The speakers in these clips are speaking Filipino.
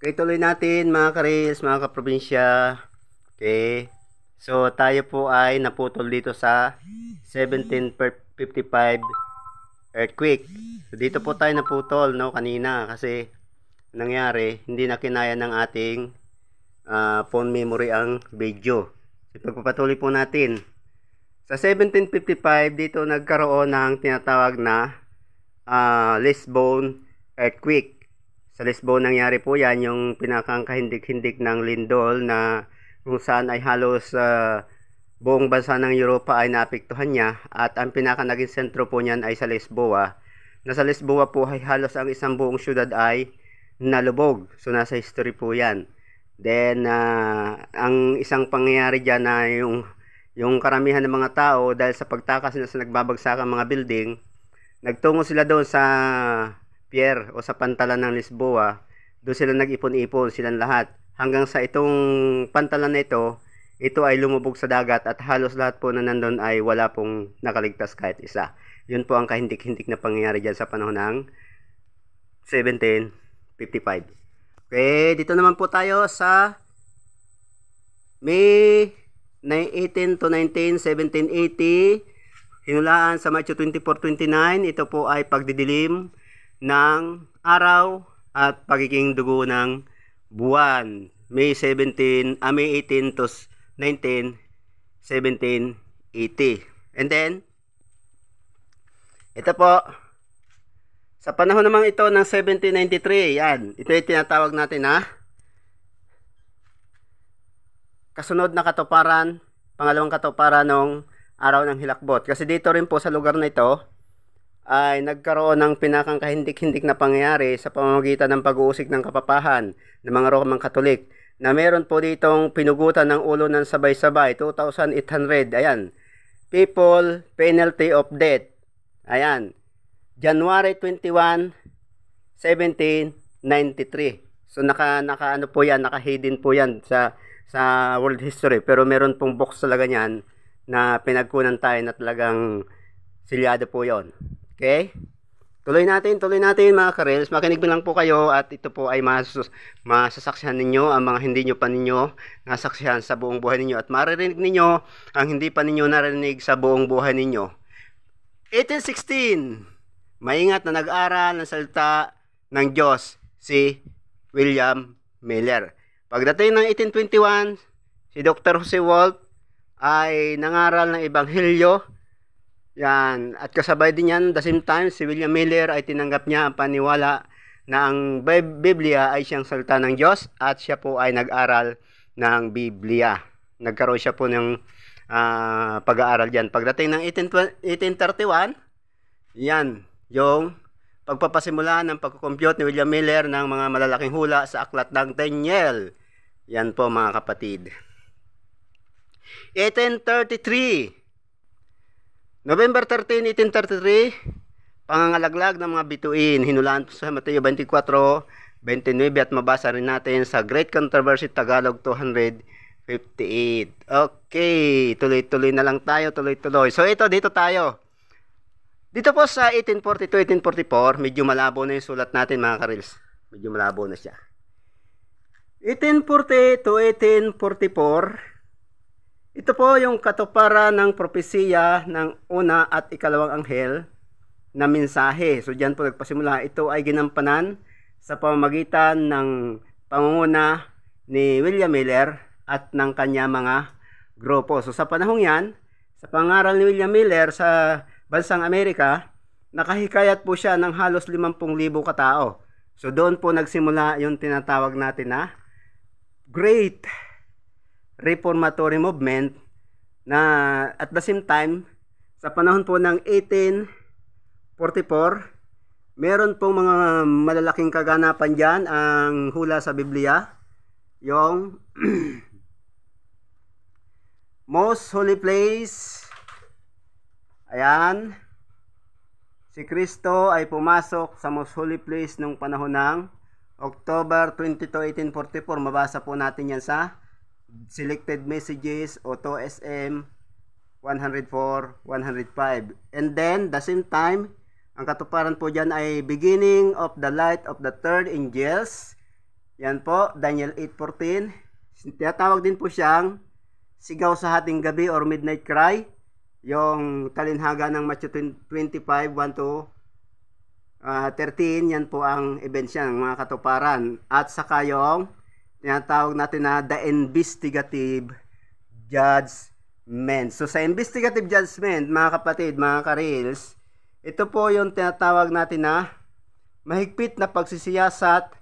Okay, tuloy natin mga karils, mga kaprobinsya. Okay. So, tayo po ay naputol dito sa 1755 earthquake. So, dito po tayo naputol, no, kanina kasi nangyari, hindi na kinaya ng ating phone memory ang video. So, pagpapatuloy po natin. Sa 1755, dito nagkaroon ng tinatawag na Lisbon earthquake. Sa Lisbon nangyari po yan, yung pinakangkahindik-hindik ng lindol na kung saan ay halos buong bansa ng Europa ay naapektuhan niya, at ang pinaka naging sentro po niyan ay sa Lisboa. Nasa Lisboa po ay halos ang isang buong syudad ay nalubog. So nasa history po yan. Then ang isang pangyayari dyan na yung karamihan ng mga tao, dahil sa pagtakas na sa nagbabagsak ang mga building, nagtungo sila doon sa pier o sa pantalan ng Lisboa. Doon sila nag-ipon-ipon silang lahat. Hanggang sa itong pantalan na ito ay lumubog sa dagat, at halos lahat po na nandun ay wala pong nakaligtas kahit isa. Yun po ang kahindik-hindik na pangyayari dyan sa panahon ng 1755. Okay, dito naman po tayo sa May 18 to 19, 1780. Hinulaan sa Mayo 24-29. Ito po ay pagdidilim ng araw at pagiging dugo ng buwan. May 18 to 19, 1780. And then, ito po, sa panahon naman ito ng 1793, yan, ito yung tinatawag natin na kasunod na katuparan, pangalawang katuparan ng araw ng hilakbot. Kasi dito rin po sa lugar na ito ay nagkaroon ng pinakang kahindik-hindik na pangyayari sa pamamagitan ng pag-uusik ng kapapahan ng mga Romang Katolik, na meron po ditong pinugutan ng ulo ng sabay-sabay, 2,800. Ayan, people penalty of death. Ayan, January 21, 1793. So naka ano po yan, naka-hidden po yan sa world history, pero meron pong box talaga niyan na pinagkunan tayo na talagang silyado po yon. Okay? Tuloy natin mga karels. Makinig lang po kayo, at ito po ay masasaksihan ninyo ang mga hindi nyo pa ninyo nasaksihan sa buong buhay ninyo, at maririnig ninyo ang hindi pa ninyo narinig sa buong buhay ninyo. 1816, maingat na nag-aral ng salita ng Diyos si William Miller. Pagdating ng 1821, si Dr. Jose Wolf ay nangaral ng Ebanghelyo. Yan, at kasabay din yan, the same time, si William Miller ay tinanggap niya ang paniwala na ang Biblia ay siyang salita ng Diyos, at siya po ay nag-aral ng Biblia. Nagkaroon siya po ng pag-aaral dyan. Pagdating ng 1831, yan, yung pagpapasimula ng pagkukompute ni William Miller ng mga malalaking hula sa aklat ng Daniel. Yan po mga kapatid. 1833, November 13, 1833, pangangalaglag ng mga bituin. Hinulaan po sa Mateo 24, 29, at mabasa rin natin sa Great Controversy Tagalog 258. Okay, tuloy-tuloy na lang tayo, tuloy-tuloy. So ito, dito tayo. Dito po sa 1842, 1844, medyo malabo na yung sulat natin mga karils. Medyo malabo na siya. 1840 to 1844, ito po yung katuparan ng propesiya ng una at ikalawang anghel na mensahe. So diyan po nagpasimula. Ito ay ginampanan sa pamamagitan ng pangunguna ni William Miller at ng kanya mga grupo. So sa panahong yan, sa pangaral ni William Miller sa bansang Amerika, nakahikayat po siya ng halos 50,000 katao. So doon po nagsimula yung tinatawag natin na Great Reformatory Movement, na at the same time, sa panahon po ng 1844, meron pong mga malalaking kaganapan dyan, ang hula sa Biblia, yung Most Holy Place. Ayan, si Kristo ay pumasok sa Most Holy Place nung panahon ng October 22, 1844. Mabasa po natin yan sa Selected Messages o TOSM 104, 105. And then, the same time, ang katuparan po dyan ay beginning of the light of the third angels. Yan po, Daniel 8:14. Tinatawag din po siyang sigaw sa hating gabi or midnight cry. Yung talinhaga ng Matthew 25, 1 to 13, yan po ang event siya ng mga katuparan. At saka yung tinatawag natin na the investigative judgment. So sa investigative judgment, mga kapatid, mga ka-reels, ito po yung tinatawag natin na mahigpit na pagsisiyasat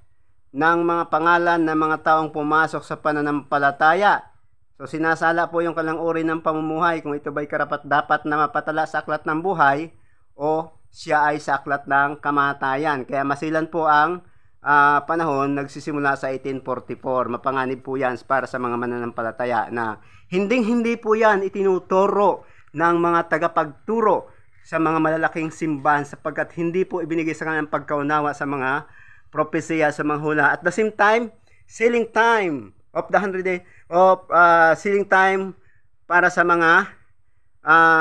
ng mga pangalan ng mga taong pumasok sa pananampalataya. So sinasala po yung kanilang uri ng pamumuhay kung ito ba'y karapat-dapat na mapatala sa aklat ng buhay o siya ay sa aklat ng kamatayan. Kaya masilan po ang panahon nagsisimula sa 1844. Mapanganib po yan para sa mga mananampalataya na hindi po yan itinuturo ng mga tagapagturo sa mga malalaking simbahan sapagkat hindi po ibinigay sa kanilang pagkaunawa sa mga propesya sa mga hula. At the same time, sealing time of the 100 day of sealing time para sa mga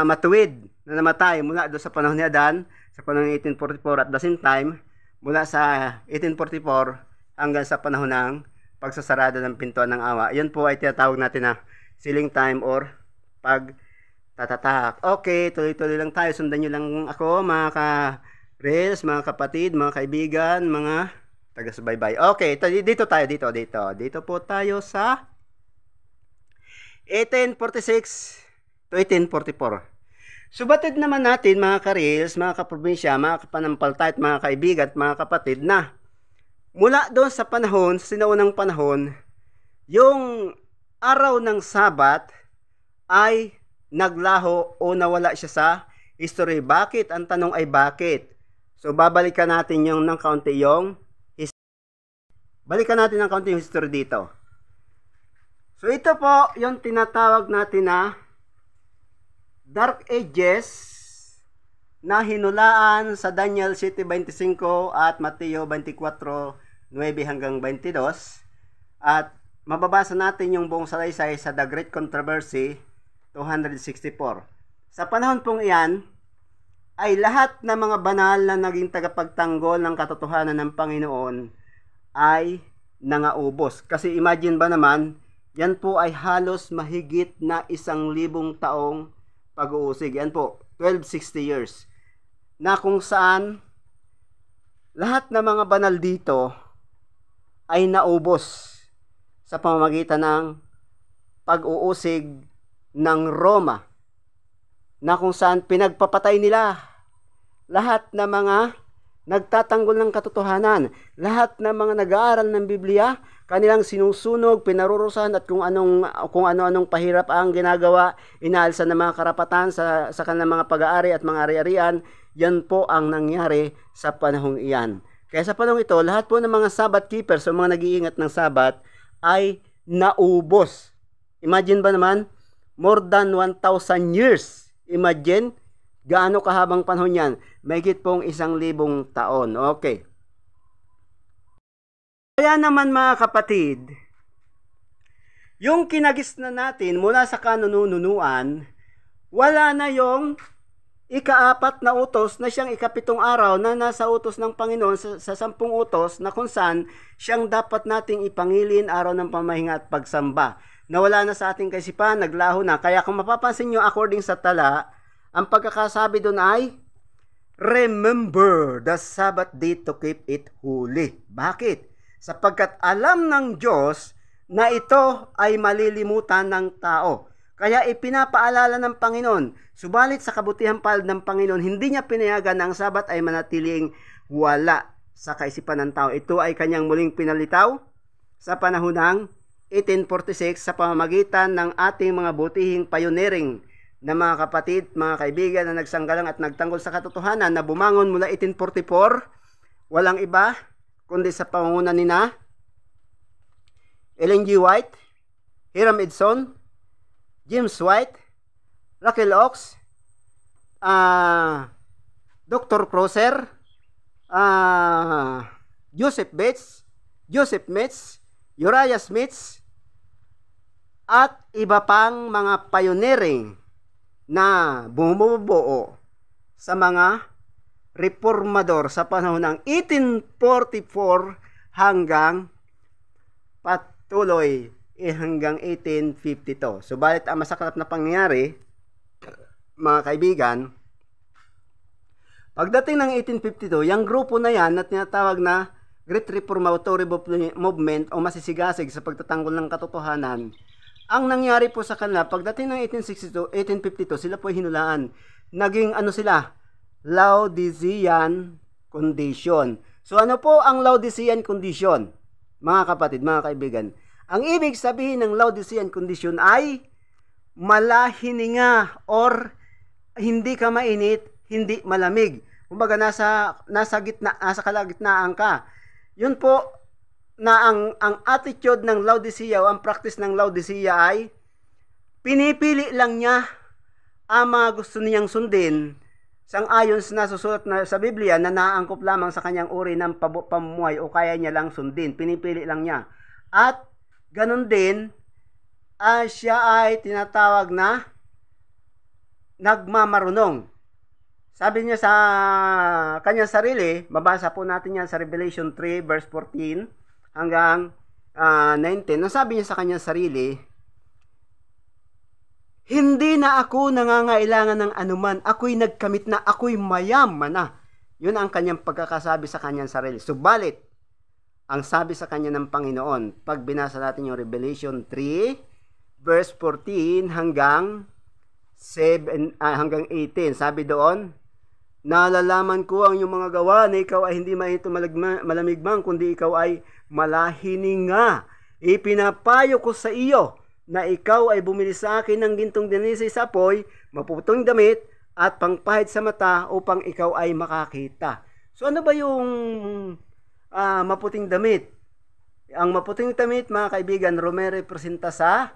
matuwid na namatay mula doon sa panahon ni Adan sa panahon ng 1844 at the same time mula sa 1844 hanggang sa panahon ng pagsasarado ng pintuan ng awa. Yan po ay tinatawag natin na sealing time or pagtatatak. Okay, tuloy-tuloy lang tayo. Sundan nyo lang ako mga ka-reels, mga kapatid, mga kaibigan, mga taga-subaybay. Okay, dito tayo, dito po tayo sa 1846 to 1844. Subatid naman natin mga ka-reels, mga kaprobinsya, mga kapanampalta at mga kaibigan at mga kapatid na mula doon sa panahon, sa sinaunang panahon, yung araw ng Sabat ay naglaho o nawala siya sa history. Bakit? Ang tanong ay bakit? So babalikan natin yung ng kaunti yung history dito. So ito po yung tinatawag natin na Dark Ages na hinulaan sa Daniel 7:25 at Mateo 24:9 hanggang 22. At mababasa natin yung buong salaysay sa The Great Controversy 264. Sa panahon pong iyan ay lahat ng mga banal na naging tagapagtanggol ng katotohanan ng Panginoon ay nangaubos. Kasi imagine ba naman, yan po ay halos mahigit na 1,000 taong pag-uusig. Yan po, 1260 years. Na kung saan lahat ng mga banal dito ay naubos sa pamamagitan ng pag-uusig ng Roma. Na kung saan pinagpapatay nila lahat ng mga nagtatanggol ng katotohanan, lahat ng mga nag-aaral ng Biblia, kanilang sinusunog, pinarurusahan at kung ano-anong pahirap ang ginagawa, inaalsa ng mga karapatan sa kanilang mga pag-aari at mga ari-arian. Yan po ang nangyari sa panahong iyan. Kaya sa panahong ito, lahat po ng mga Sabbath keepers o mga nag-iingat ng Sabbath ay naubos. Imagine ba naman, more than 1,000 years. Imagine, gaano kahabang panahon yan? Mahigit pong 1,000 taon. Okay. Kaya naman mga kapatid, yung kinagisnan natin mula sa kanununuan, wala na yung ika-4 na utos na siyang ika-7 araw na nasa utos ng Panginoon sa 10 utos na kung saan siyang dapat nating ipangilin araw ng pamahinga at pagsamba. Nawala na sa ating kaisipan, naglaho na. Kaya kung mapapansin nyo according sa tala, ang pagkakasabi doon ay, remember the Sabbath day to keep it holy. Bakit? Sapagkat alam ng Diyos na ito ay malilimutan ng tao. Kaya ipinapaalala ng Panginoon. Subalit sa kabutihan palad ng Panginoon, hindi niya pinayagan na ang Sabbath ay manatiling wala sa kaisipan ng tao. Ito ay kanyang muling pinalitaw sa panahon ng 1846 sa pamamagitan ng ating mga butihing pioneering na mga kapatid, mga kaibigan na nagsanggalang at nagtanggol sa katotohanan na bumangon mula 1844, walang iba kundi sa pangunguna ni na Ellen G. White, Hiram Edson, James White, Raquel Oaks, Dr. Crosser, Joseph Metz, Uriah Smith, at iba pang mga pioneering na bumubuo sa mga reformador sa panahon ng 1844 hanggang patuloy hanggang 1852. Subalit ang masaklap na pangyayari, mga kaibigan, pagdating ng 1852, yung grupo na yan na tinatawag na Great Reformatory Movement o masisigasig sa pagtatanggol ng katotohanan, ang nangyari po sa kanila, pagdating ng 1852, sila po hinulaan. Naging ano sila? Laodicean condition. So ano po ang Laodicean condition? Mga kapatid, mga kaibigan. Ang ibig sabihin ng Laodicean condition ay malahininga or hindi ka mainit, hindi malamig. Kumbaga nasa kalagitnaan ka. Yun po na ang attitude ng Laodicea o ang practice ng Laodicea ay pinipili lang niya ang mga gusto niyang sundin sang-ayon sa nasusulat na sa Biblia na naangkop lamang sa kanyang uri ng pamumuhay o kaya niya lang sundin. Pinipili lang niya. At ganun din, siya ay tinatawag na nagmamarunong. Sabi niya sa kanyang sarili, mabasa po natin yan sa Revelation 3 verse 14 hanggang 19. Nasabi niya sa kanyang sarili, hindi na ako nangangailangan ng anuman, ako'y nagkamit na, ako'y mayaman na. Yun ang kanyang pagkakasabi sa kanyang sarili. Subalit, ang sabi sa kanya ng Panginoon, pag binasa natin yung Revelation 3 verse 14 hanggang 18, sabi doon, nalalaman ko ang iyong mga gawa na ikaw ay hindi mainit malamigmang, kundi ikaw ay malahininga. Ipinapayo ko sa iyo na ikaw ay bumili sa akin ng gintong dinisi sa apoy, maputong damit, at pangpahid sa mata upang ikaw ay makakita. So ano ba yung maputing damit? Ang maputing damit, mga kaibigan, rumerepresenta sa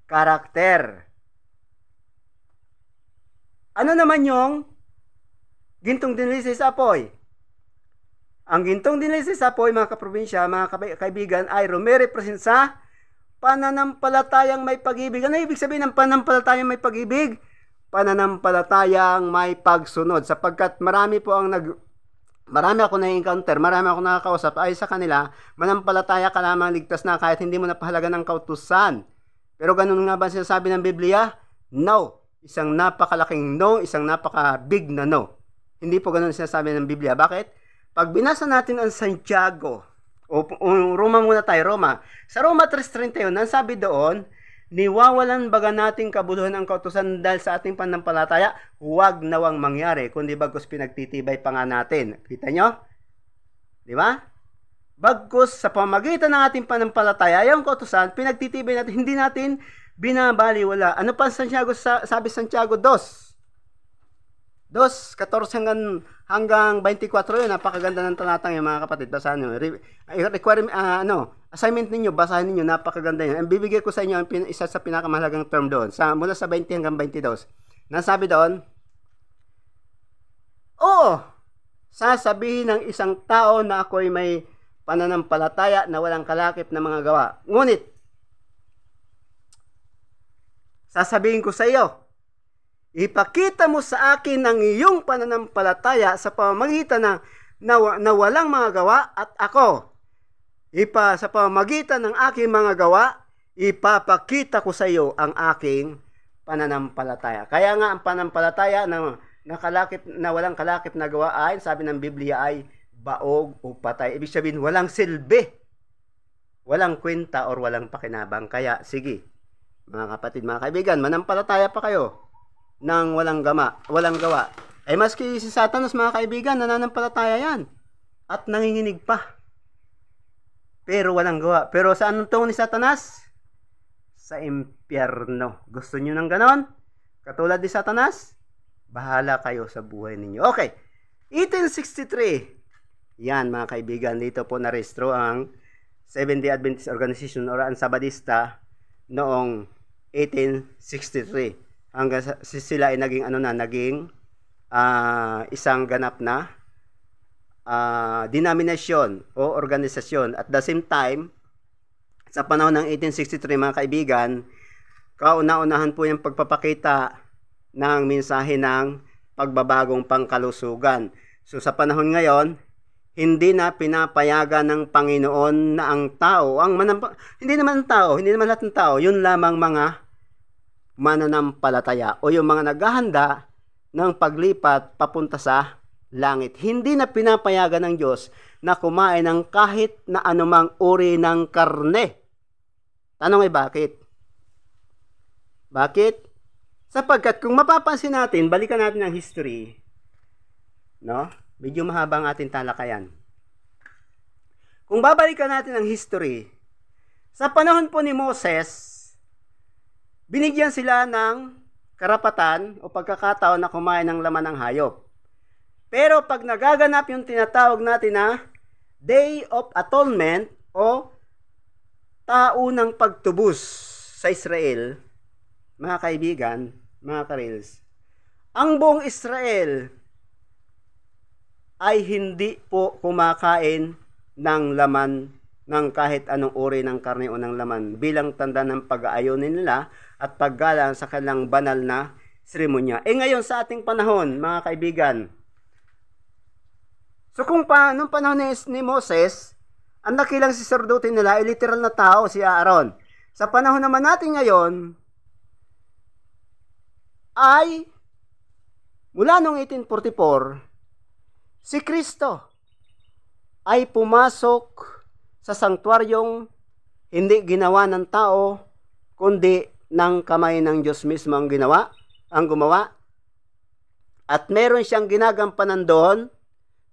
karakter. Ano naman yung gintong dinisi sa apoy? Ang gintong dinisi sa apoy, mga kaprobinsya, mga kaibigan, ay rumerepresent sa pananampalatayang may pag-ibig. Ano ibig sabihin ng pananampalatayang may pag-ibig? Pananampalatayang may pagsunod. Sapagkat marami ako na-encounter, marami ako nakakausap, ay sa kanila, manampalataya ka lamang ligtas na kahit hindi mo napahalaga ng kautusan. Pero ganun nga ba sinasabi ng Biblia? No. Isang napakalaking no, isang napaka-big na no. Hindi po ganun sinasabi ng Biblia. Bakit? Pag binasa natin ang Santiago, o Roma muna tayo, Roma. Sa Roma 3:31, ang sabi doon, niwawalan baga nating kabuluhan ang kautusan dahil sa ating pananampalataya, huwag nawang mangyari, kundi bagkus pinagtitibay pa nga natin. Kita nyo? Di ba? Bagkus sa pamagitan ng ating pananampalataya, yung kautusan, pinagtitibay natin, hindi natin binabaliwala. Ano pa Santiago, sabi Santiago 2:14 hanggang 24 yun. Napakaganda ng talatang yun, mga kapatid. Basahin nyo. Assignment ninyo, basahin ninyo. Napakaganda yun. Ang bibigay ko sa inyo, isa sa pinakamahalagang term doon. Mula sa 20 hanggang 22. Nasabi doon, oo, sasabihin ng isang tao na ako'y may pananampalataya na walang kalakip na mga gawa. Ngunit, sasabihin ko sa iyo, ipakita mo sa akin ang iyong pananampalataya sa pamamagitan na walang mga gawa at ako. Sa pamamagitan ng aking mga gawa, ipapakita ko sa iyo ang aking pananampalataya. Kaya nga ang pananampalataya na walang kalakip na gawa ay, sabi ng Biblia, ay baog o patay. Ibig sabihin, walang silbi, walang kwenta or walang pakinabang. Kaya, sige, mga kapatid, mga kaibigan, manampalataya pa kayo ng walang gawa. Ay maski si Satanas, mga kaibigan, nananampalataya yan. At nanginginig pa. Pero walang gawa. Pero saan tungo ni Satanas? Sa impyerno. Gusto nyo ng ganon? Katulad ni Satanas? Bahala kayo sa buhay ninyo. Okay. 1863. Yan, mga kaibigan. Dito po narehistro ang Seventh-day Adventist Organization or ang Sabadista noong 1863. Hanggang sila ay naging isang ganap na denominasyon o organisasyon. At the same time, sa panahon ng 1863, mga kaibigan, kauna-unahan po yung pagpapakita ng mensahe ng pagbabagong pangkalusugan. So sa panahon ngayon, hindi na pinapayagan ng Panginoon na ang tao, hindi naman lahat ng tao, yun lamang mga mananampalataya o yung mga naghahanda ng paglipat papunta sa langit. Hindi na pinapayagan ng Diyos na kumain ng kahit na anumang uri ng karne. Tanong ay bakit? Bakit? Sapagkat kung mapapansin natin, balikan natin ang history, no? Medyo mahaba ang ating talakayan. Kung babalikan natin ang history, sa panahon po ni Moses, binigyan sila ng karapatan o pagkakataon na kumain ng laman ng hayop. Pero pag nagaganap yung tinatawag natin na Day of Atonement o taunang pagtubos sa Israel, mga kaibigan, mga karils, ang buong Israel ay hindi po kumakain ng laman ng kahit anong uri ng karne o ng laman bilang tanda ng pag-aayonin nila at paggalang sa kanilang banal na seremonya. Ngayon sa ating panahon, mga kaibigan, so nung panahon ni Moses, ang nakilang saserdote nila ay literal na tao, si Aaron. Sa panahon naman natin ngayon, ay mula noong 1844, si Kristo ay pumasok sa sanktuaryong hindi ginawa ng tao, kundi ng kamay ng Diyos mismo ang gumawa. At meron siyang ginagampanan doon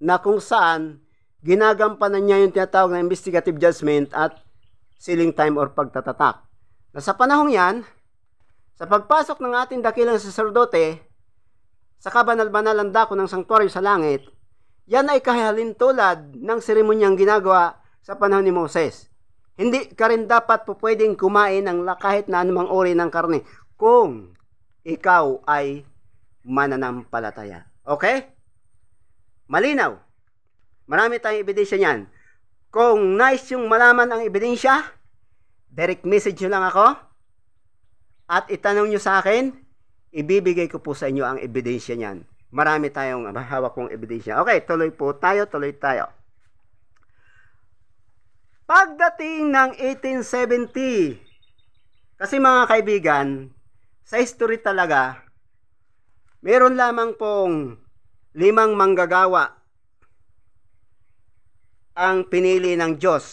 na kung saan ginagampanan niya yung tinatawag na investigative judgment at sealing time or pagtatatak. Na sa panahong yan, sa pagpasok ng ating dakilang saserdote sa kabanal-banalang dako ng sanktuaryo sa langit, yan ay kahalintulad ng seremonyang ginagawa sa panahon ni Moses. Hindi ka rin dapat po pwedeng kumain ng kahit na anumang uri ng karne kung ikaw ay mananampalataya. Okay? Malinaw. Marami tayong ebidensya niyan. Kung nice yung malaman ang ebidensya, direct message nyo lang ako at itanong nyo sa akin, ibibigay ko po sa inyo ang ebidensya niyan. Marami tayong hawak kong ebidensya. Okay, tuloy tayo. Pagdating ng 1870, kasi mga kaibigan, sa history talaga, meron lamang pong 5 manggagawa ang pinili ng Diyos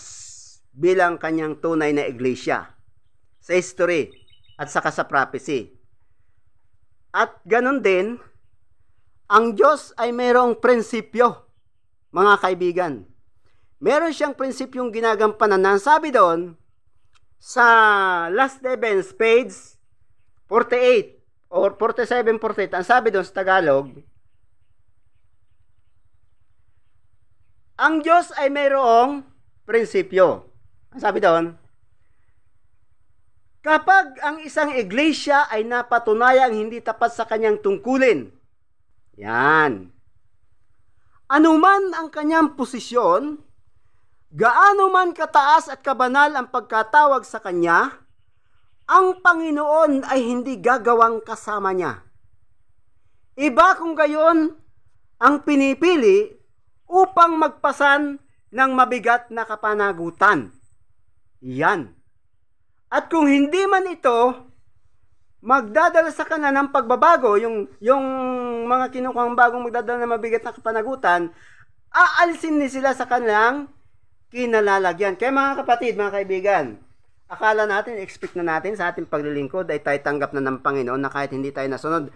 bilang kanyang tunay na iglesia sa history at saka sa prophecy. At ganun din, ang Diyos ay mayroong prinsipyo, mga kaibigan. Meron siyang prinsipyong ginagampanan na sabi doon sa Last Events page 48 or 47-48, ang sabi doon sa Tagalog, ang Diyos ay mayroong prinsipyo. Ang sabi doon, kapag ang isang iglesia ay napatunayang hindi tapat sa kanyang tungkulin, yan, anuman ang kanyang posisyon, gaano man kataas at kabanal ang pagkatawag sa kanya, ang Panginoon ay hindi gagawang kasama niya. Iba kung gayon ang pinipili upang magpasan ng mabigat na kapanagutan. Yan. At kung hindi man ito magdadala sa kanila ng pagbabago, yung mga kinukuhang bagong magdadala ng mabigat na kapanagutan, aalisin ni sila sa kanilang kinalalagyan. Kaya mga kapatid, mga kaibigan, akala natin, expect na natin sa ating paglilingkod ay tayo tanggap na ng Panginoon na kahit hindi tayo nasunod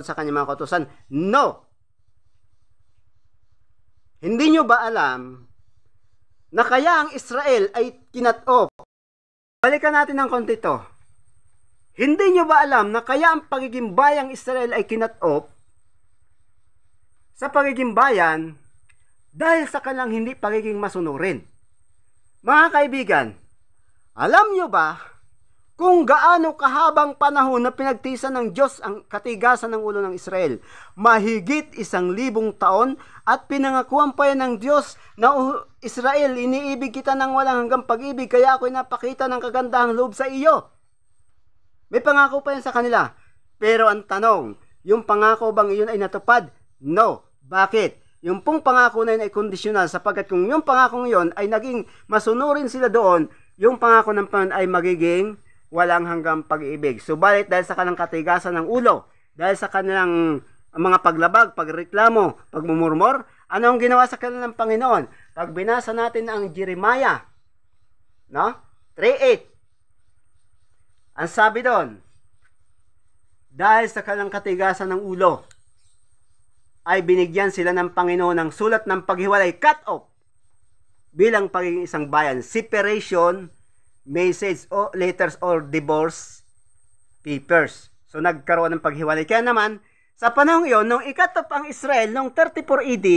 sa kanyang mga kautusan. No! Hindi nyo ba alam na kaya ang Israel ay kinat-off? Balikan natin ng konti to. Hindi nyo ba alam na kaya ang pagiging bayang Israel ay kinat-off sa pagiging bayan dahil sa kanilang hindi pagiging masunurin? Mga kaibigan, alam nyo ba kung gaano kahabang panahon na pinagtiisan ng Diyos ang katigasan ng ulo ng Israel? Mahigit 1,000 taon at pinangakuan pa yan ng Diyos na Israel, iniibig kita ng walang hanggang pag-ibig, kaya ako'y napakita ng kagandahang loob sa iyo. May pangako pa yan sa kanila. Pero ang tanong, yung pangako bang iyon ay natupad? No. Bakit? yung pong pangako na yun ay conditional sapagkat kung yung pangako yon ay naging masunurin sila doon, yung pangako ng Panginoon ay magiging walang hanggang pag-ibig. Subalit dahil sa kanilang katigasan ng ulo, dahil sa kanilang mga paglabag, pagreklamo, pagmumurmur, ano ang ginawa sa kanilang Panginoon? Pag binasa natin ang Jeremiah, no? 3:8. Ang sabi doon, dahil sa kanilang katigasan ng ulo, ay binigyan sila ng Panginoon ng sulat ng paghiwalay, cut off, bilang pagiging isang bayan, separation, message o letters or divorce papers. So nagkaroon ng paghiwalay. Kaya naman, sa panahon iyon, nung i-cut off ang Israel, nung 34 AD,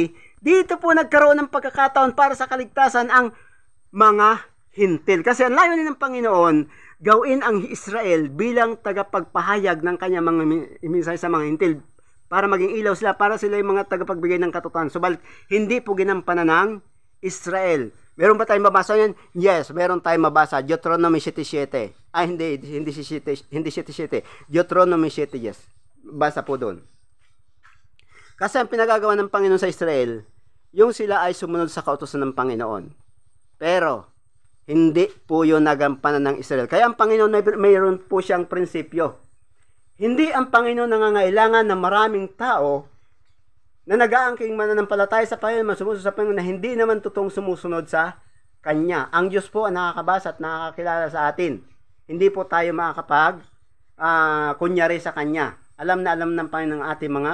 dito po nagkaroon ng pagkakataon para sa kaligtasan ang mga hintil. Kasi ang layunin ng Panginoon, gawin ang Israel bilang tagapagpahayag ng kanya mga mensahe sa mga hintil para maging ilaw sila, para sila yung mga tagapagbigay ng katotohanan. Subalit, hindi po ginampanan ng Israel. Meron ba tayong mabasa yan? Yes, meron tayong mabasa. Deuteronomy 7:7. Hindi 7:7. Deuteronomy 7, yes. Basa po doon. Kasi ang pinagagawa ng Panginoon sa Israel, yung sila ay sumunod sa kautusan ng Panginoon. Pero, hindi po yun nagampanan ng Israel. Kaya ang Panginoon, mayroon po siyang prinsipyo. Hindi ang Panginoon nangangailangan ng maraming tao na nag-aangking mananampalataya sa Panginoon, sumusunod sa Panginoon, na hindi naman totoong sumusunod sa Kanya. Ang Diyos po ang nakakabasa at nakakakilala sa atin. Hindi po tayo makakapag kunyari sa Kanya. Alam na alam ng Panginoon ang ating mga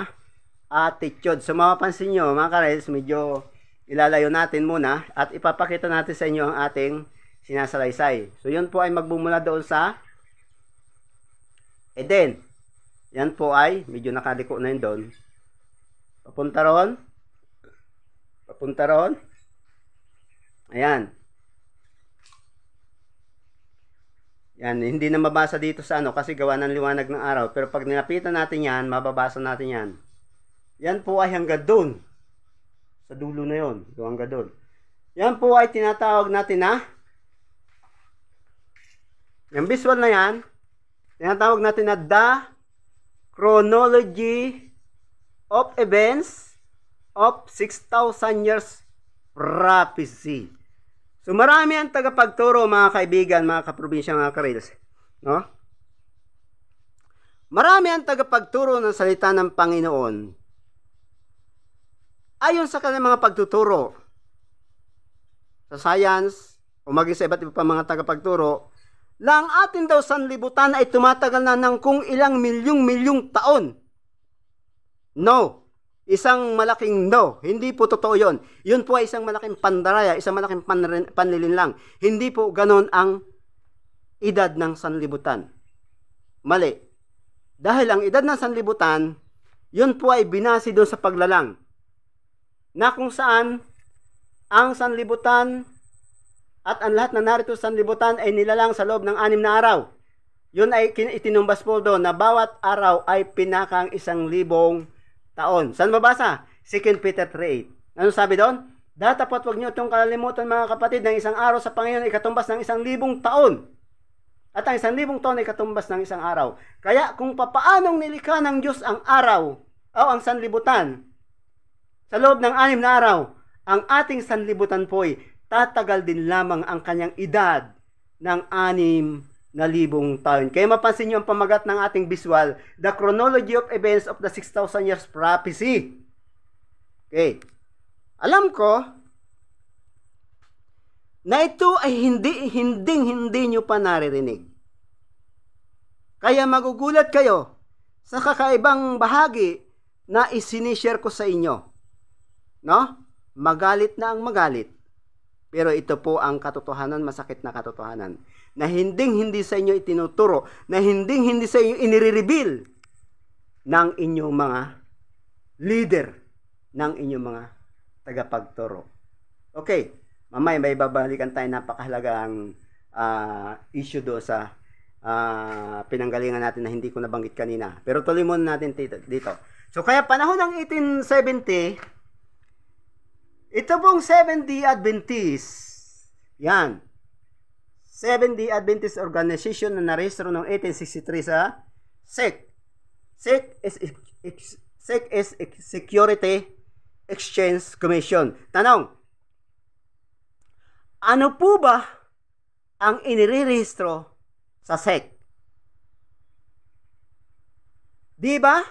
attitude. So mapapansin nyo, mga karels, medyo ilalayo natin muna at ipapakita natin sa inyo ang ating sinasalaysay. So yun po ay magbumula doon sa Eden. Yan po ay, medyo nakaliko na yun doon. Papunta ron. Ayan. Yan, hindi na mabasa dito sa ano kasi gawa ng liwanag ng araw. Pero pag nilapitan natin yan, mababasa natin yan. Yan po ay hanggang doon. Sa dulo na yun. Hanggang doon. Yan po ay tinatawag natin na yung visual na yan, tinatawag natin na the chronology of events of 6,000 years prophecy. So marami ang tagapagturo, mga kaibigan, mga kaprobinsya, mga karils, no? Marami ang tagapagturo ng salita ng Panginoon. Ayon sa kanilang mga pagtuturo sa science o maging sa iba't iba pa mga tagapagturo, lang atin daw sanlibutan ay tumatagal na ng kung ilang milyong taon. No. Isang malaking no. Hindi po totoo yun. Yun po ay isang malaking pandaraya, isang malaking panlilinlang. Hindi po ganon ang edad ng sanlibutan. Mali. Dahil ang edad ng sanlibutan, yun po ay binasi doon sa paglalang. Na kung saan ang sanlibutan at ang lahat na narito sa sanlibutan ay nilalang sa loob ng 6 na araw. Yun ay itinumbas po doon na bawat araw ay pinakang 1,000 taon. Saan mabasa? 2 Peter 3:8. Ano sabi doon? Datapat wag niyo itong kalalimutan, mga kapatid, ng isang araw sa Panginoon ay katumbas ng 1,000 taon. At ang 1,000 taon ay katumbas ng isang araw. Kaya kung papaanong nilikha ng Diyos ang araw o ang sanlibutan sa loob ng 6 na araw, ang ating sanlibutan po ay tatagal din lamang ang kanyang edad ng 6,000 taon. Kaya mapansin niyo ang pamagat ng ating visual, the chronology of events of the 6,000 years prophecy. Okay. Alam ko na ito ay hindi nyo pa naririnig. Kaya magugulat kayo sa kakaibang bahagi na isinishare ko sa inyo. No? Magalit na ang magalit. Pero ito po ang katotohanan, masakit na katotohanan, na hindi sa inyo itinuturo, na hindi sa inyo inire-reveal ng inyong mga leader, ng inyong mga tagapagturo. Okay, mamaya may babalikan tayo napakahalagang issue do sa pinanggalingan natin na hindi ko nabanggit kanina. Pero tuloy muna natin dito. So kaya panahon ng 1870, ito pong Seventh-day Adventist, yan, Seventh-day Adventist Organization na narehistro noong 1863 sa SEC. SEC is Security Exchange Commission. Tanong, ano po ba ang inirerehistro sa SEC? Di ba?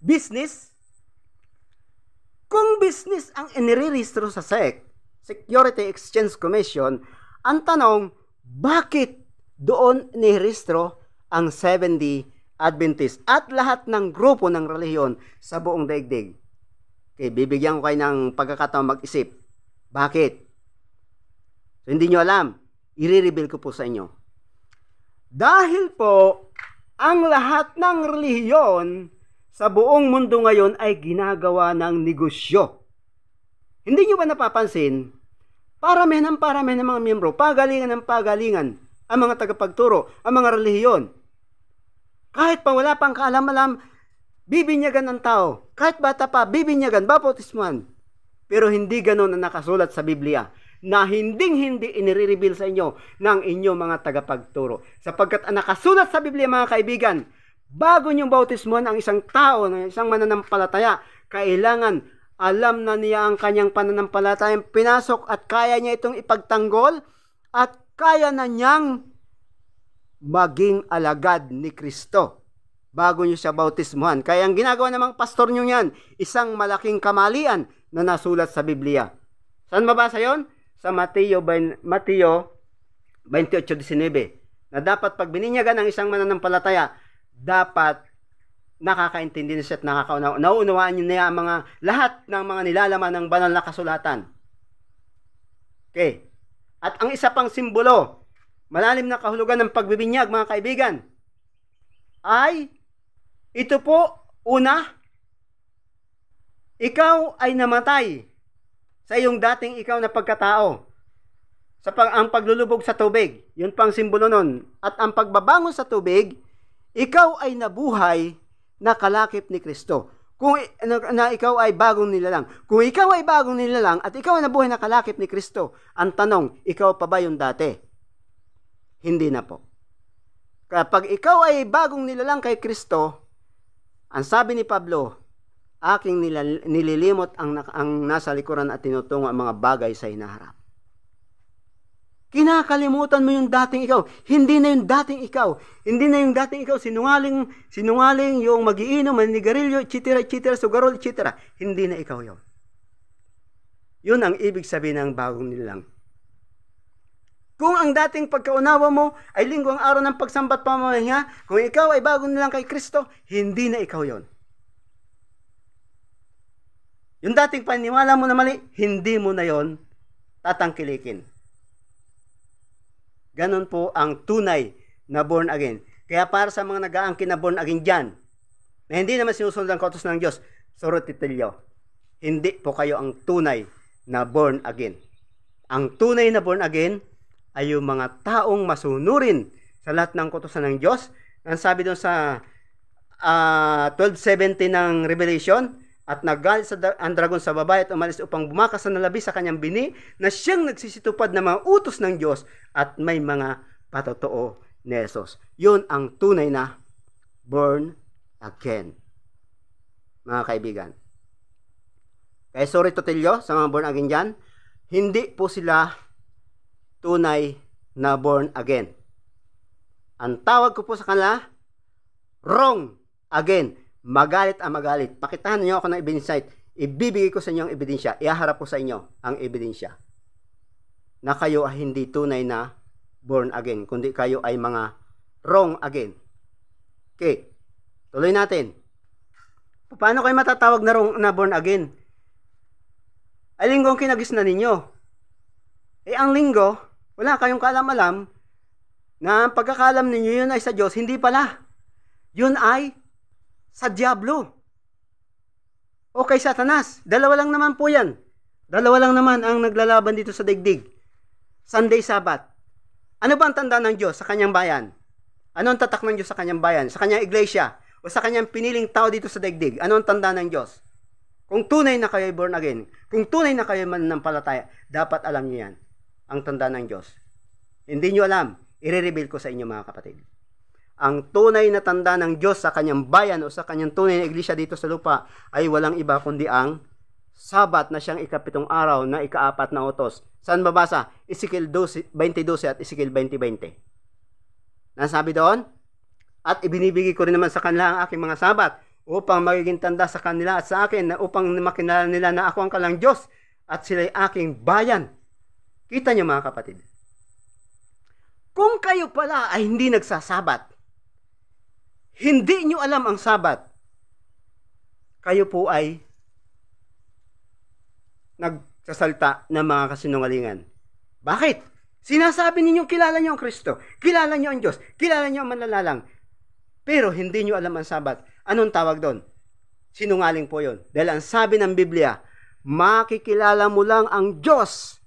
Business? Kung business ang inirerehistro sa SEC, Security Exchange Commission, ang tanong, bakit doon inirehistro ang Seventh-day Adventist at lahat ng grupo ng relihiyon sa buong daigdig? Okay, bibigyan ko kayo ng pagkakataon mag-isip. Bakit? So, hindi nyo alam. I-reveal ko po sa inyo. Dahil po, ang lahat ng relihiyon sa buong mundo ngayon ay ginagawa ng negosyo. Hindi nyo ba napapansin? Paramihan ng mga miyembro, pagalingan ng pagalingan, ang mga tagapagturo, ang mga relihiyon. Kahit pa wala pang kaalam-alam, bibinyagan ng tao. Kahit bata pa, bibinyagan, baptismuhan. Pero hindi ganun ang nakasulat sa Biblia, na hindi inire-reveal sa inyo ng inyong mga tagapagturo. Sapagkat ang nakasulat sa Biblia, mga kaibigan, bago niyong bautismuhan ang isang tao, isang mananampalataya, kailangan alam na niya ang kanyang pananampalatayang pinasok at kaya niya itong ipagtanggol at kaya na niyang maging alagad ni Kristo bago niyo siya bautismuhan. Kaya ang ginagawa ng mga pastor niyo yan, isang malaking kamalian na nasulat sa Biblia. Saan mabasa yon? Sa Mateo 28:19, na dapat pag bininyagan ng isang mananampalataya, dapat nakakaintindi na siya at nauunawaan niya ang mga lahat ng mga nilalaman ng banal na kasulatan. Okay. At ang isa pang simbolo, malalim na kahulugan ng pagbibinyag, mga kaibigan, ay ito po, una, ikaw ay namatay sa iyong dating ikaw na pagkatao. Ang paglulubog sa tubig, yun pang simbolo nun. At ang pagbabangon sa tubig, ikaw ay nabuhay na kalakip ni Kristo. Kung na ikaw ay bagong nilalang. Kung ikaw ay bagong nilalang at ikaw ay nabuhay na kalakip ni Kristo, ang tanong, ikaw pa ba yung dati? Hindi na po. Kapag ikaw ay bagong nilalang kay Kristo, ang sabi ni Pablo, aking nililimot ang nasa likuran at tinutungo ang mga bagay sa hinaharap. Kinakalimutan mo yung dating ikaw. Hindi na yung dating ikaw. Hindi na yung dating ikaw sinungaling, yung magiinom, manigarilyo, etc., sugarol, etc. Hindi na ikaw yun. Yun ang ibig sabihin ng bagong nilalang. Kung ang dating pagkaunawa mo ay linggo ang araw ng pagsambat pamamahinga, kung ikaw ay bagong nilalang kay Kristo, hindi na ikaw yon. Yung dating paniniwala mo na mali, hindi mo na yon tatangkilikin. Ganon po ang tunay na born again. Kaya para sa mga nag-aangkin na born again dyan, na hindi naman sinusunod ang kautos ng Diyos, sorotitilyo, hindi po kayo ang tunay na born again. Ang tunay na born again ay yung mga taong masunurin sa lahat ng kautosan ng Diyos. Ang sabi doon sa 12:17 ng Revelation, at nagalit ang dragon sa babae at umalis upang bumakas sa nalabi sa kanyang bini, na siyang nagsisitupad ng mga utos ng Diyos at may mga patotoo ni Jesus. Yun ang tunay na born again, mga kaibigan. Kaya sorry Totilyo sa mga born again dyan, hindi po sila tunay na born again. Ang tawag ko po sa kanila, wrong again. Magalit ang magalit. Pakitahan niyo ako ng ebidensya. Ibibigay ko sa inyo ang ebidensya. Ihaharap ko sa inyo ang ebidensya na kayo ay hindi tunay na born again, kundi kayo ay mga wrong again. Okay. Tuloy natin. Paano kayo matatawag na wrong na born again? Ay linggo ang kinagis na ninyo. Ang linggo, wala kayong kaalam-alam na ang pagkakalam ninyo yun ay sa Diyos. Hindi pala. Yun ay sa Diablo o kay Satanas. Dalawa lang naman po yan. Dalawa lang naman ang naglalaban dito sa daigdig. Sunday, Sabbath. Ano ba ang tanda ng Diyos sa kanyang bayan? Ano ang tatak ng Diyos sa kanyang bayan? Sa kanyang iglesia? O sa kanyang piniling tao dito sa daigdig? Ano ang tanda ng Diyos? Kung tunay na kayo born again, kung tunay na kayo mananampalataya, dapat alam niyo yan. Ang tanda ng Diyos. Hindi niyo alam, i-reveal ko sa inyo, mga kapatid. Ang tunay na tanda ng Diyos sa kanyang bayan o sa kanyang tunay na iglesia dito sa lupa ay walang iba kundi ang Sabat na siyang ikapitong araw na ikaapat na utos. Saan babasa? Ezekiel 20:12 at Ezekiel 20:20. Nasabi doon? At ibinibigay ko rin naman sa kanila ang aking mga sabat upang magiging tanda sa kanila at sa akin na upang makilala nila na ako ang kanilang Diyos at sila'y aking bayan. Kita niyo mga kapatid. Kung kayo pala ay hindi nagsasabat, hindi niyo alam ang sabat, kayo po ay nagsasalta ng mga kasinungalingan. Bakit? Sinasabi ninyong kilala niyo ang Kristo, kilala niyo ang Diyos, kilala niyo ang manlalalang, pero hindi niyo alam ang sabat. Anong tawag doon? Sinungaling po yun. Dahil ang sabi ng Biblia, makikilala mo lang ang Diyos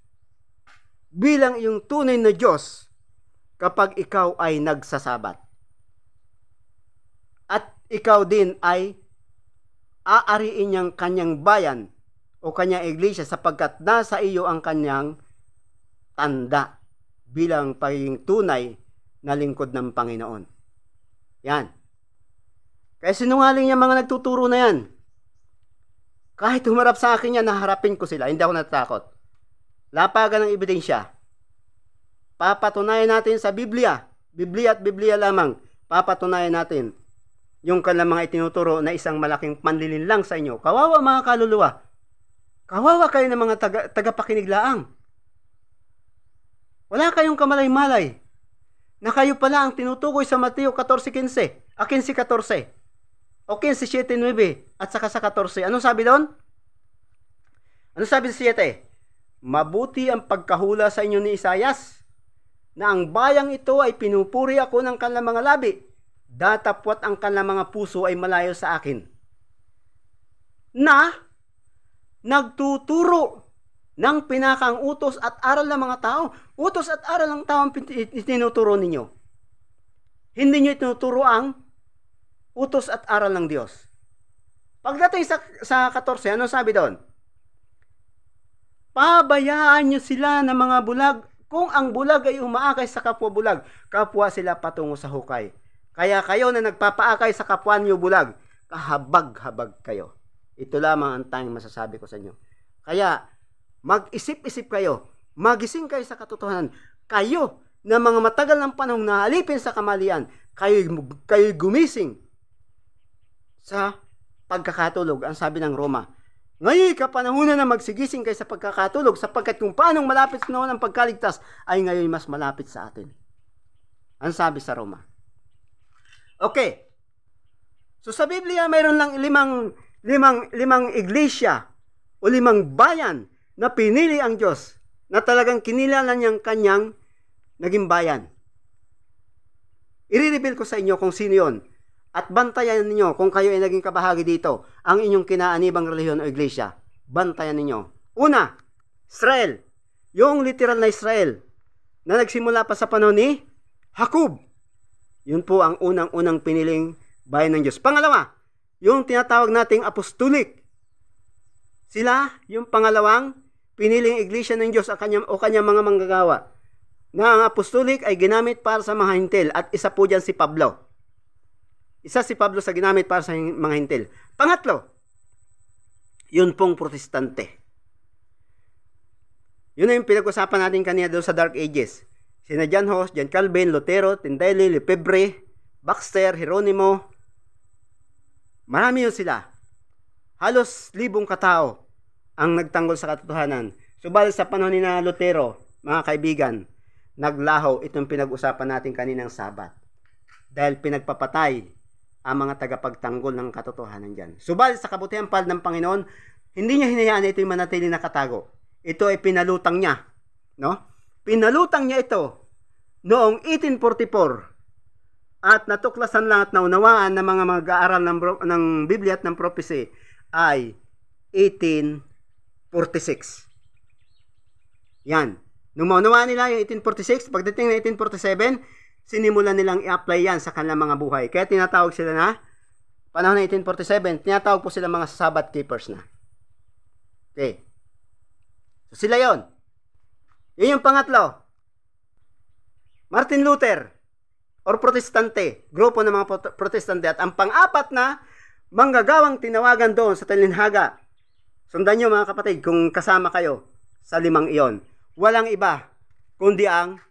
bilang iyong tunay na Diyos kapag ikaw ay nagsasabat. At ikaw din ay aariin niyang kanyang bayan o kanyang iglesia sapagkat nasa iyo ang kanyang tanda bilang pagiging tunay na lingkod ng Panginoon. Yan. Kaya sinungaling yung mga nagtuturo na yan. Kahit humarap sa akin yan, naharapin ko sila. Hindi ako natatakot. Lapagan ng ebidensya. Papatunayan natin sa Biblia. Biblia at Biblia lamang. Papatunayan natin yung kanilang mga itinuturo na isang malaking panlilinlang sa inyo. Kawawa mga kaluluwa. Kawawa kayo ng mga tagapakiniglaang. Wala kayong kamalay-malay na kayo pala ang tinutukoy sa Mateo 14:15, 15:14, o 15:7-9, at saka sa 14. Anong sabi doon? Ano sabi sa 7? Mabuti ang pagkahula sa inyo ni Isayas, na ang bayang ito ay pinupuri ako ng kanilang mga labi, datapwat ang kanilang mga puso ay malayo sa akin. Na nagtuturo ng pinakang utos at aral ng mga tao. Utos at aral ng tao ang itinuturo ninyo. Hindi nyo itinuturo ang utos at aral ng Diyos. Pagdating sa 14, ano sabi doon? Pabayaan nyo sila ng mga bulag. Kung ang bulag ay umaakay sa kapwa bulag, kapwa sila patungo sa hukay. Kaya kayo na nagpapaakay sa kapwa nyo bulag, kahabag-habag kayo. Ito lamang ang tanging masasabi ko sa inyo. Kaya, mag-isip-isip kayo, magising kayo sa katotohanan. Kayo na mga matagal ng panahong naalipin sa kamalian, kayo gumising sa pagkakatulog. Ang sabi ng Roma, ngayon kapanahunan na magsigising kayo sa pagkakatulog, sapagkat kung paanong malapit sa noon ang pagkaligtas, ay ngayon mas malapit sa atin. Ang sabi sa Roma. Okay. So sa Biblia, mayroon lang limang iglesia o 5 bayan na pinili ang Diyos, na talagang kinilala niyang kanyang naging bayan. I-reveal ko sa inyo kung sino yon. At bantayan ninyo kung kayo ay naging kabahagi dito, ang inyong kinaanibang relihiyon o iglesia. Bantayan ninyo. Una, Israel. Yung literal na Israel na nagsimula pa sa panahon ni Jacob. Yun po ang unang-unang piniling bayan ng Diyos. Pangalawa, yung tinatawag nating apostolic. Sila yung pangalawang piniling iglesia ng Diyos o kanyang mga manggagawa. Na ang apostolic ay ginamit para sa mga hintil at isa po dyan si Pablo. Isa si Pablo sa ginamit para sa mga hintil. Pangatlo, yun pong protestante. Yun na yung pinag-usapan natin kanina doon sa Dark Ages. Sina John Hus, John Calvin, Lutero, Tyndale, Lefebvre, Baxter, Hieronimo. Marami yun sila. Halos 1,000 katao ang nagtanggol sa katotohanan. Subalit sa panahon ni na Lutero, mga kaibigan, naglaho itong pinag-usapan natin kaninang Sabat. Dahil pinagpapatay ang mga tagapagtanggol ng katotohanan dyan. Subalit sa kabutihan palad ng Panginoon, hindi niya hinayaan na ito'y manatili na katago. Ito ay pinalutang niya. No? Pinalutang niya ito noong 1844 at natuklasan lang at naunawaan ng mga mag-aaral ng Biblia at ng prophecy ay 1846. Yan. Nung maunawaan nila yung 1846, pagdating na 1847, sinimulan nilang i-apply yan sa kanilang mga buhay. Kaya tinatawag sila na, panahon ng 1847, tinatawag po sila mga Sabbath keepers na. Okay. So sila yon. Yun yung pangatlo. Martin Luther, or protestante, grupo ng mga protestante. At ang pang-apat na manggagawang tinawagan doon sa talinhaga, Sundan nyo mga kapatid kung kasama kayo sa 5 iyon. Walang iba kundi ang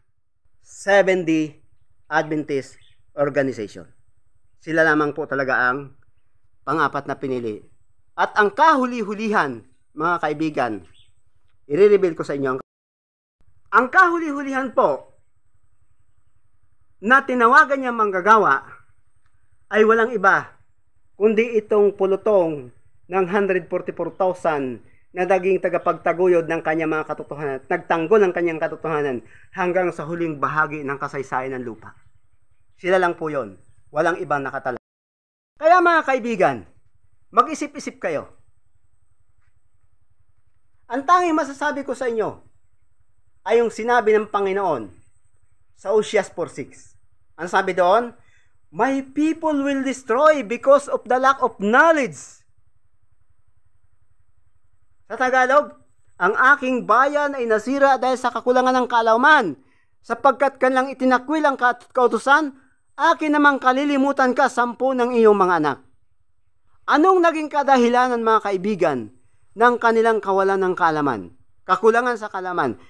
Seventh-day Adventist Organization. Sila lamang po talaga ang pang-apat na pinili. At ang kahuli-hulihan, mga kaibigan, i-reveal ko sa inyo. Ang kahuli-hulihan po na tinawagan niya manggagawa ay walang iba kundi itong pulutong ng 144,000 na naging tagapagtaguyod ng kanyang mga katotohanan, nagtanggol ng kanyang katotohanan hanggang sa huling bahagi ng kasaysayan ng lupa. Sila lang po yon, walang ibang nakatala. Kaya mga kaibigan, mag-isip-isip kayo. Ang tanging masasabi ko sa inyo ay yung sinabi ng Panginoon sa Oseas 4:6. Ang sabi doon, "My people will destroy because of the lack of knowledge." Sa Tagalog, ang aking bayan ay nasira dahil sa kakulangan ng kaalaman, sapagkat kanilang itinakwil ang kautusan, akin namang kalilimutan ka 10 ng iyong mga anak. Anong naging kadahilanan mga kaibigan ng kanilang kawalan ng kaalaman, kakulangan sa kaalaman,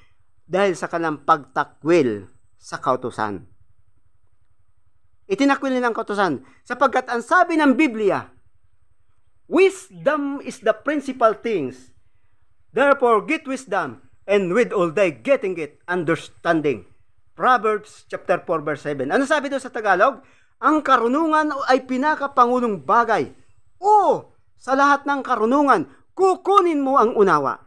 dahil sa kanilang pagtakwil sa kautusan. Itinakwil nilang kautusan, sapagkat ang sabi ng Biblia, wisdom is the principal things. Therefore, get wisdom, and with all thy getting it, understanding. Proverbs chapter 4 verse 7. Ano sabi doon sa Tagalog? Ang karunungan ay pinakapangulong bagay. O, sa lahat ng karunungan, kukunin mo ang unawa.